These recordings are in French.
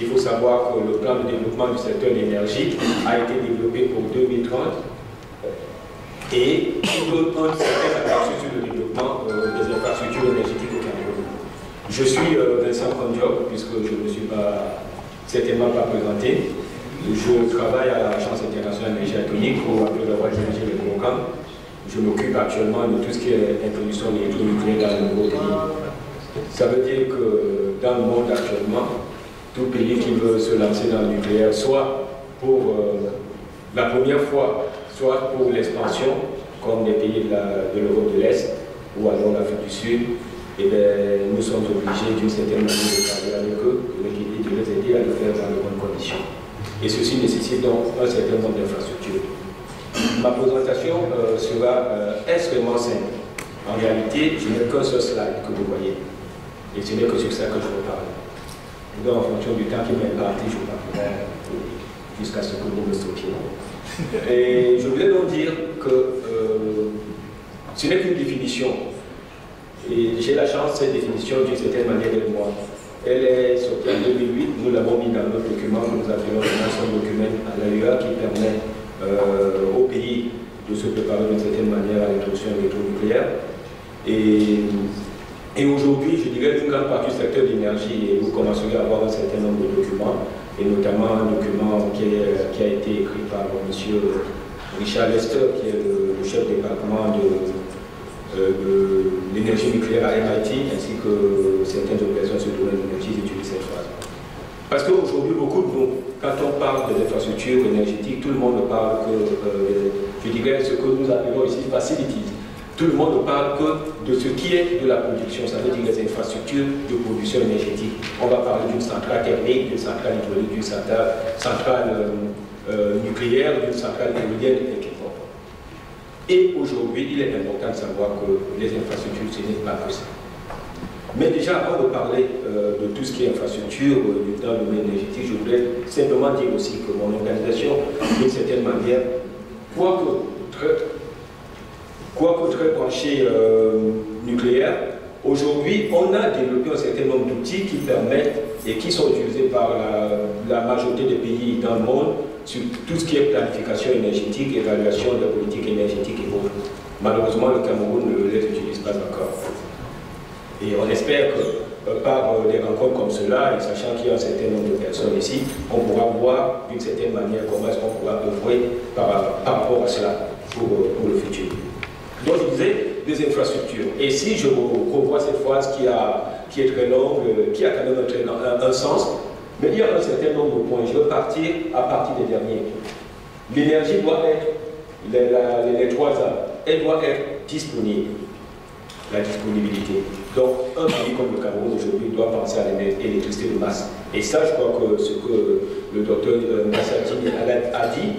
Il faut savoir que le plan de développement du secteur de l'énergie a été développé pour 2030 et il donne un certain aperçu sur le développement des infrastructures énergétiques au Cameroun. Je suis Vincent Kondiok, puisque je ne me suis certainement pas présenté. Je travaille à l'Agence internationale d'énergie atomique pour avoir dirigé le programme. Je m'occupe actuellement de tout ce qui est introduction d'électronucléaire dans le nouveau pays. Ça veut dire que dans le monde actuellement, tout pays qui veut se lancer dans le nucléaire, soit pour la première fois, soit pour l'expansion, comme les pays de l'Europe de l'Est ou alors l'Afrique du Sud, eh bien, nous sommes obligés d'une certaine manière de travailler avec eux et de les aider à le faire dans de bonnes conditions. Et ceci nécessite donc un certain nombre d'infrastructures. Ma présentation sera extrêmement simple. En réalité, je n'ai qu'un seul slide que vous voyez. Et ce n'est que sur ça que je vous parle. Donc, en fonction du temps qui m'est imparti, je parlerai jusqu'à ce que vous me sautiez. Et je voulais donc dire que ce n'est qu'une définition. Et j'ai la chance, cette définition, d'une certaine manière, de moi. Elle est sortie en 2008, nous l'avons mis dans notre document que nous appelons le National Document à l'AUA qui permet au pays de se préparer d'une certaine manière à l'introduction électronucléaire. Et aujourd'hui, je dirais qu'une grande partie du secteur de l'énergie, et vous commencerez à avoir un certain nombre de documents, et notamment un document qui a été écrit par M. Richard Lester, qui est le chef du département de l'énergie nucléaire à MIT, ainsi que certaines opérations sur le domaine de l'énergie, utilisent cette phrase. Parce qu'aujourd'hui, beaucoup de nous, quand on parle des infrastructures énergétiques, tout le monde parle que, je dirais, ce que nous appelons ici facilities. Tout le monde parle que de ce qui est de la production, ça veut dire les infrastructures de production énergétique. On va parler d'une centrale thermique, d'une centrale hydraulique, d'une centrale nucléaire, d'une centrale éolienne, etc. Et aujourd'hui, il est important de savoir que les infrastructures, ce n'est pas que ça. Mais déjà, avant de parler de tout ce qui est infrastructure dans le domaine énergétique, je voudrais simplement dire aussi que mon organisation, d'une certaine manière, quoique très branchée nucléaire, aujourd'hui, on a développé un certain nombre d'outils qui permettent et qui sont utilisés par la majorité des pays dans le monde sur tout ce qui est planification énergétique, évaluation de la politique énergétique et autres. Malheureusement, le Cameroun ne les utilise pas encore. Et on espère que par des rencontres comme cela, et sachant qu'il y a un certain nombre de personnes ici, on pourra voir d'une certaine manière comment est-ce qu'on pourra œuvrer par rapport à cela pour le futur. Donc je disais des infrastructures. Et si je revois cette phrase qui est très longue, qui a quand même un sens, mais il y a un certain nombre de points. Je vais partir à partir des derniers. L'énergie doit être, les 3 ans, elle doit être disponible. La disponibilité. Donc, un pays comme le Cameroun aujourd'hui doit penser à l'électricité de masse. Et ça, je crois que ce que le docteur Nassatine a dit,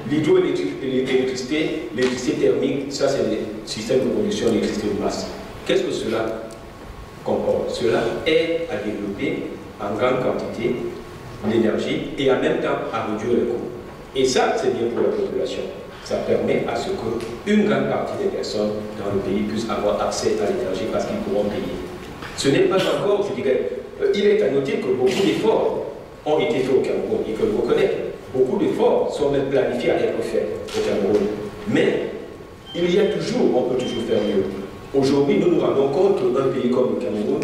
l'hydroélectricité, l'électricité thermique, ça c'est des systèmes de production d'électricité de masse. Qu'est-ce que cela comporte? Cela aide à développer en grande quantité l'énergie et en même temps à réduire les coûts. Et ça, c'est bien pour la population. Ça permet à ce qu'une grande partie des personnes dans le pays puissent avoir accès à l'énergie parce qu'ils pourront payer. Ce n'est pas encore, je dirais, il est à noter que beaucoup d'efforts ont été faits au Cameroun, il faut le reconnaître. Beaucoup d'efforts sont même planifiés à être faits au Cameroun. Mais il y a toujours, on peut toujours faire mieux. Aujourd'hui, nous nous rendons compte qu'un pays comme le Cameroun,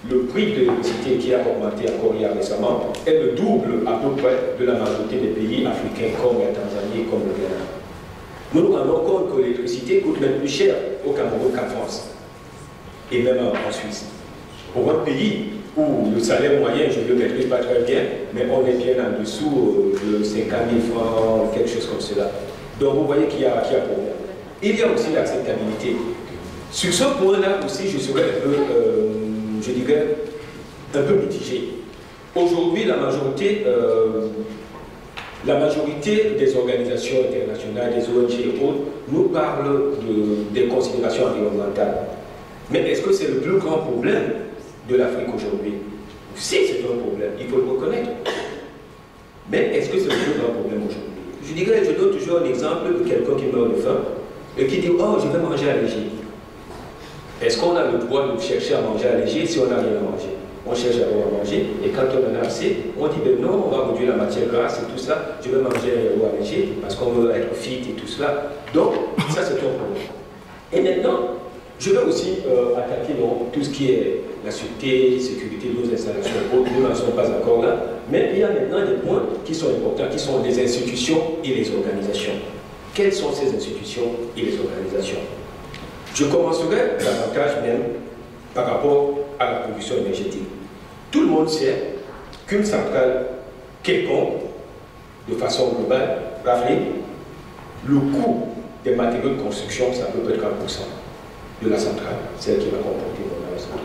le prix de l'électricité qui a augmenté encore hier récemment est le double à peu près de la majorité des pays africains comme la Tanzanie et comme le Ghana. Nous nous rendons compte que l'électricité coûte même plus cher au Cameroun qu'en France, et même en Suisse. Pour un pays où le salaire moyen, je ne le maîtrise pas très bien, mais on est bien en dessous de 50 000 francs, quelque chose comme cela. Donc vous voyez qu'il y a problème. Il y a aussi l'acceptabilité. Sur ce point-là aussi, je serais un peu, je dirais, un peu mitigé. Aujourd'hui, la majorité des organisations internationales, des ONG et autres, nous parlent des considérations environnementales. Mais est-ce que c'est le plus grand problème de l'Afrique aujourd'hui? Si c'est un problème, il faut le reconnaître. Mais est-ce que c'est le plus grand problème aujourd'hui? Je dirais, je donne toujours un exemple de quelqu'un qui meurt de faim et qui dit « Oh, je vais manger allégé ». Est-ce qu'on a le droit de chercher à manger allégé si on n'a rien à manger? on cherche à avoir à manger, et quand on en a assez, on dit ben non, on va réduire la matière grasse et tout ça, je vais manger un à manger parce qu'on veut être fit et tout cela. Donc, ça c'est un problème. Et maintenant, je vais aussi attaquer tout ce qui est la sûreté, sécurité de nos installations. Nous n'en sommes pas encore là, mais il y a maintenant des points qui sont importants, qui sont les institutions et les organisations. Quelles sont ces institutions et les organisations? Je commencerai davantage même par rapport à la production énergétique. Tout le monde sait qu'une centrale quelconque, de façon globale, rappelez, le coût des matériaux de construction, c'est à peu près 30% de la centrale, celle qui va comporter la centrale.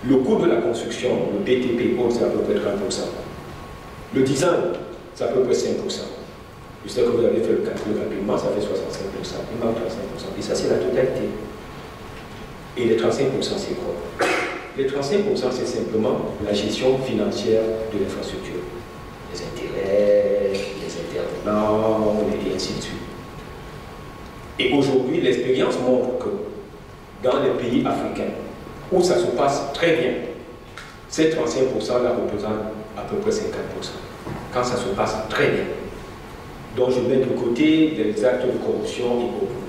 Le coût de la construction, le BTP, c'est à peu près 30%. Le design, c'est à peu près 5%. Je sais que vous avez fait le calcul rapidement, ça fait 65%. Il manque 35%. Et ça, c'est la totalité. Et les 35%, c'est quoi? Les 35%, c'est simplement la gestion financière de l'infrastructure. Les intérêts, les intervenants, et ainsi de suite. Et aujourd'hui, l'expérience montre que dans les pays africains, où ça se passe très bien, ces 35%-là représentent à peu près 50%. Quand ça se passe très bien. Donc je mets de côté des actes de corruption et autres.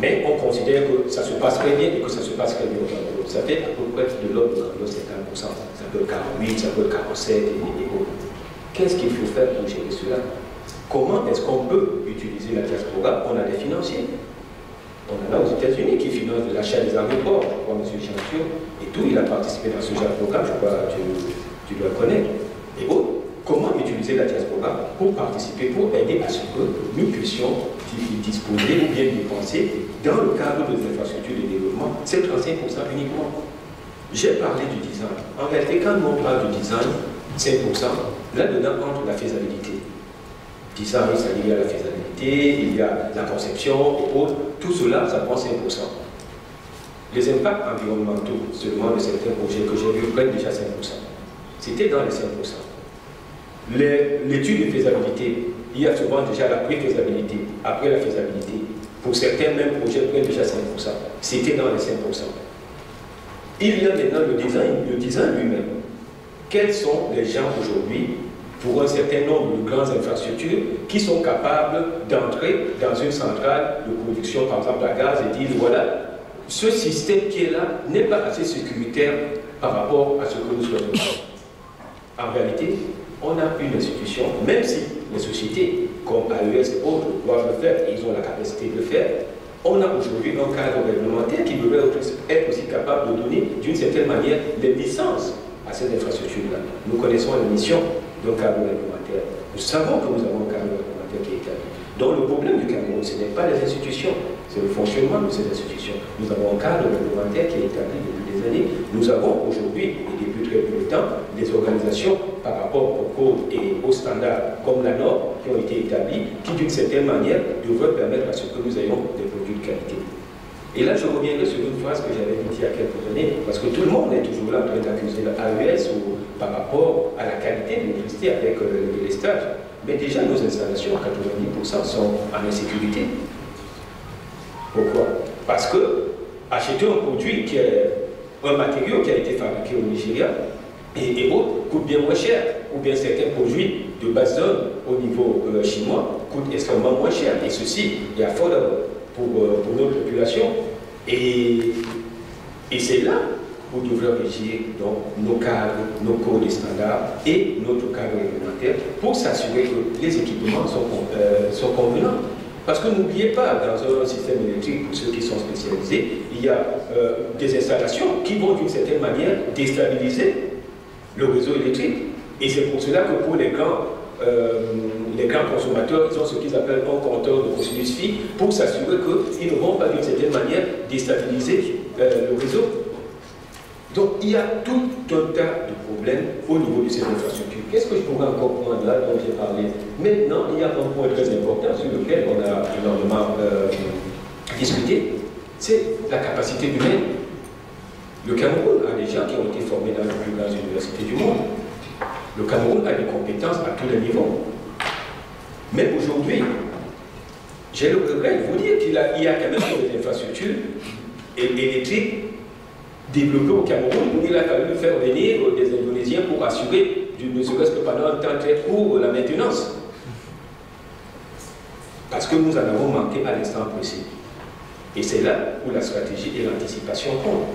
Mais on considère que ça se passe très bien et que ça se passe très bien au Cameroun. Ça fait à peu près de l'ordre de 50%. Ça peut être 48, ça peut être 47 et autres. Qu'est-ce qu'il faut faire pour gérer cela? Comment est-ce qu'on peut utiliser la diaspora? On a des financiers. On en a aux États-Unis qui financent l'achat des aéroports. Je crois M. Chantier et tout, il a participé dans ce genre de programme, je crois que tu dois le connaître. Et autres. Comment utiliser la diaspora pour participer, pour aider à ce que nous puissions disposer ou bien dépenser dans le cadre des infrastructures de développement, c'est 35% uniquement. J'ai parlé du design. En réalité, quand on parle du design, 5%, là-dedans entre la faisabilité. Design, ça lié à la faisabilité, il y a la conception et autres. Tout cela, ça prend 5%. Les impacts environnementaux, seulement de certains projets que j'ai vus, prennent déjà 5%. C'était dans les 5%. L'étude de faisabilité, il y a souvent déjà la pré-faisabilité, après la faisabilité. Pour certains mêmes projets, prennent déjà 5%. C'était dans les 5%. Il y a maintenant le design lui-même. Quels sont les gens aujourd'hui, pour un certain nombre de grandes infrastructures, qui sont capables d'entrer dans une centrale de production, par exemple à gaz, et dire voilà, ce système qui est là n'est pas assez sécuritaire par rapport à ce que nous souhaitons. En réalité, on a une institution, même si les sociétés comme AES et autres doivent le faire, et ils ont la capacité de le faire, on a aujourd'hui un cadre réglementaire qui devrait être aussi capable de donner d'une certaine manière des licences à cette infrastructure-là. Nous connaissons la mission d'un cadre réglementaire. Nous savons que nous avons un cadre réglementaire qui est établi. Donc le problème du Cameroun, ce n'est pas les institutions, c'est le fonctionnement de ces institutions. Nous avons un cadre réglementaire qui est établi depuis des années. Nous avons aujourd'hui, et depuis très peu de temps, des organisations par rapport aux codes et aux standards comme la norme qui ont été établis, qui d'une certaine manière devraient permettre à ce que nous ayons des produits de qualité. Et là, je reviendrai sur une phrase que j'avais dite il y a quelques années, parce que tout le monde est toujours là en train d'accuser l'AES par rapport à la qualité de l'électricité avec les stages. Mais déjà, nos installations, à 90%, sont en insécurité. Pourquoi? Parce que acheter un produit qui est un matériau qui a été fabriqué au Nigeria et autres coûte bien moins cher, ou bien certains produits de basse zone au niveau chinois coûtent extrêmement moins cher, et ceci est affordable pour notre population. Et c'est là où nous devrions régir donc, nos cadres, nos codes et standards et notre cadre réglementaire pour s'assurer que les équipements sont convenants. Parce que n'oubliez pas, dans un système électrique, pour ceux qui sont spécialisés, il y a des installations qui vont d'une certaine manière déstabiliser le réseau électrique. Et c'est pour cela que pour les grands consommateurs, ils ont ce qu'ils appellent un compteur de cosinus phi pour s'assurer qu'ils ne vont pas d'une certaine manière déstabiliser le réseau. Donc il y a tout un tas de problèmes au niveau de ces infrastructures. Qu'est-ce que je pourrais encore prendre là dont j'ai parlé? Maintenant, il y a un point très important sur lequel on a énormément discuté, c'est la capacité humaine. Le Cameroun a des gens qui ont été formés dans les plus grandes universités du monde. Le Cameroun a des compétences à tous les niveaux. Mais aujourd'hui, j'ai le regret de vous dire qu'il y a quand même des infrastructures électriques développé au Cameroun, où il a fallu faire venir des Indonésiens pour assurer, ne serait-ce que pendant un temps très court, la maintenance. Parce que nous en avons manqué à l'instant précis. Et c'est là où la stratégie et l'anticipation comptent.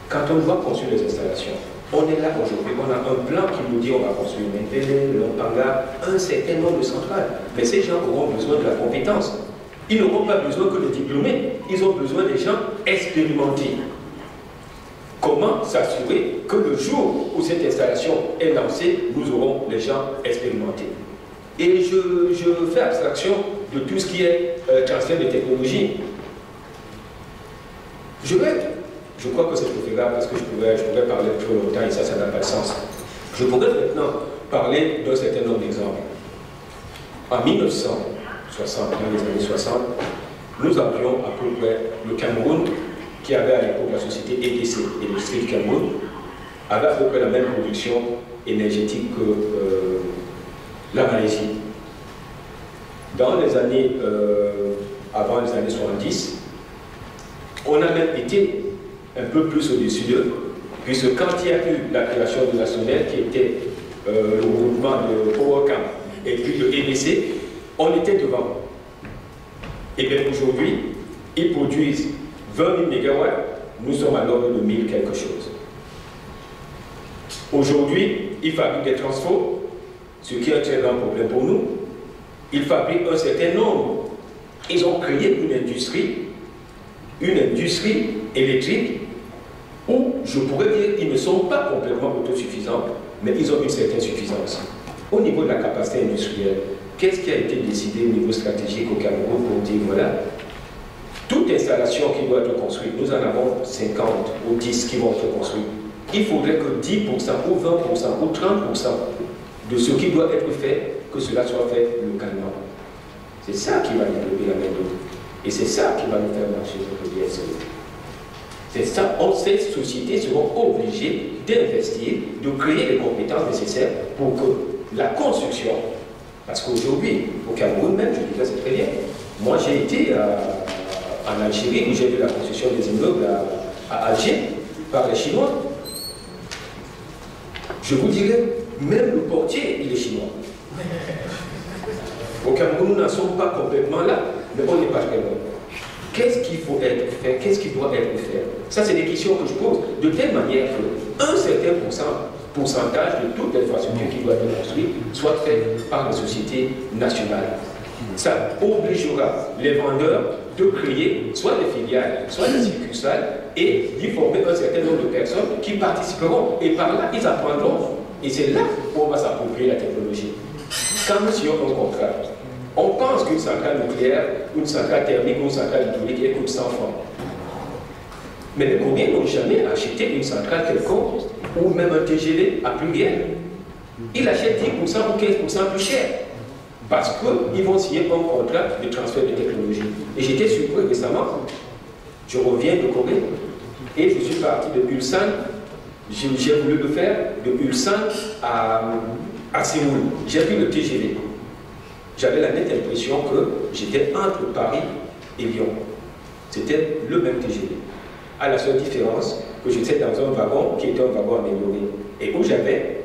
Quand on doit construire les installations, on est là aujourd'hui, on a un plan qui nous dit on va construire Mentele, Lompanga, un certain nombre de centrales. Mais ces gens auront besoin de la compétence. Ils n'auront pas besoin que de diplômés, ils ont besoin des gens expérimentés. Comment s'assurer que le jour où cette installation est lancée, nous aurons les gens expérimentés? Et je fais abstraction de tout ce qui est transfert de technologie. Je crois que c'est préférable parce que je pourrais parler trop longtemps et ça n'a pas de sens. Je pourrais maintenant parler d'un certain nombre d'exemples. En 1960, dans les années 60, nous avions à peu près le Cameroun, qui avait à l'époque la société EDC, Industrie du Cameroun, avait à peu près la même production énergétique que la Malaisie. Dans les années, avant les années 70, on a même été un peu plus au-dessus d'eux, puisque quand il y a eu la création de la SONEL, qui était le regroupement de PowerCamp et puis de EDC, on était devant. Et bien aujourd'hui, ils produisent 20 000 MW, nous sommes à l'ordre de 1000 quelque chose. Aujourd'hui, ils fabriquent des transfos, ce qui est un très grand problème pour nous. Ils fabriquent un certain nombre. Ils ont créé une industrie électrique où, je pourrais dire, ils ne sont pas complètement autosuffisants, mais ils ont une certaine suffisance. Au niveau de la capacité industrielle, qu'est-ce qui a été décidé au niveau stratégique au Cameroun pour dire, voilà, toute installation qui doit être construite, nous en avons 50 ou 10 qui vont être construites. Il faudrait que 10% ou 20% ou 30% de ce qui doit être fait, que cela soit fait localement. C'est ça qui va développer la main-d'œuvre. Et c'est ça qui va nous faire marcher notre DSE. C'est ça, ces sociétés seront obligées d'investir, de créer les compétences nécessaires pour que la construction, parce qu'aujourd'hui, au Cameroun même, je disais c'est très bien, moi j'ai été en Algérie où j'ai vu la construction des immeubles à Alger par les Chinois. Je vous dirais, même le portier, il est chinois. Au Cameroun, nous n'en sommes pas complètement là, mais on n'est pas très loin. Qu'est-ce qu'il faut être fait? Qu'est-ce qui doit être fait? Ça, c'est des questions que je pose, de telle manière qu'un certain pourcentage de toute l'infrastructure qui doit être construite soit faite par les sociétés nationales. Ça obligera les vendeurs de créer soit des filiales, soit des succursales et d'y former un certain nombre de personnes qui participeront. Et par là, ils apprendront. Et c'est là où on va s'approprier la technologie. Quand nous signons un contrat, on pense qu'une centrale nucléaire, une centrale thermique ou une centrale hydraulique, elle coûte 100 francs. Mais les Coréens n'ont jamais acheté une centrale quelconque ou même un TGV à plus rien. Ils achètent 10% ou 15% plus cher. Parce qu'ils vont signer un contrat de transfert de technologie. Et j'étais surpris récemment. Je reviens de Corée et je suis parti de Ulsan. J'ai voulu le faire de Ulsan à Séoul. J'ai pris le TGV. J'avais la nette impression que j'étais entre Paris et Lyon. C'était le même TGV. À la seule différence que j'étais dans un wagon qui était un wagon amélioré et où j'avais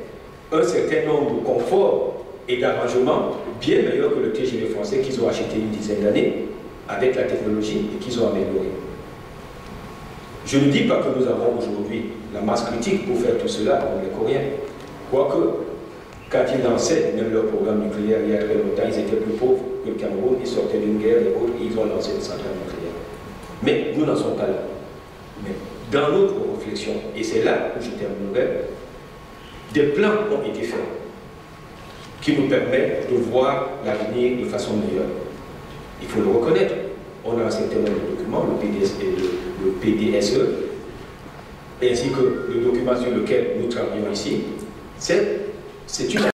un certain nombre de conforts et d'arrangements bien meilleurs que le TGV français qu'ils ont acheté une dizaine d'années avec la technologie et qu'ils ont amélioré. Je ne dis pas que nous avons aujourd'hui la masse critique pour faire tout cela comme les Coréens. Quoique, quand ils lançaient même leur programme nucléaire il y a très longtemps, ils étaient plus pauvres que le Cameroun, ils sortaient d'une guerre et autres, et ils ont lancé une centrale nucléaire. Mais nous n'en sommes pas là. Mais dans notre réflexion, et c'est là où je terminerai, des plans ont été faits qui nous permettent de voir l'avenir de façon meilleure. Il faut le reconnaître. On a un certain nombre de documents, le PDSE, ainsi que le document sur lequel nous travaillons ici. C'est une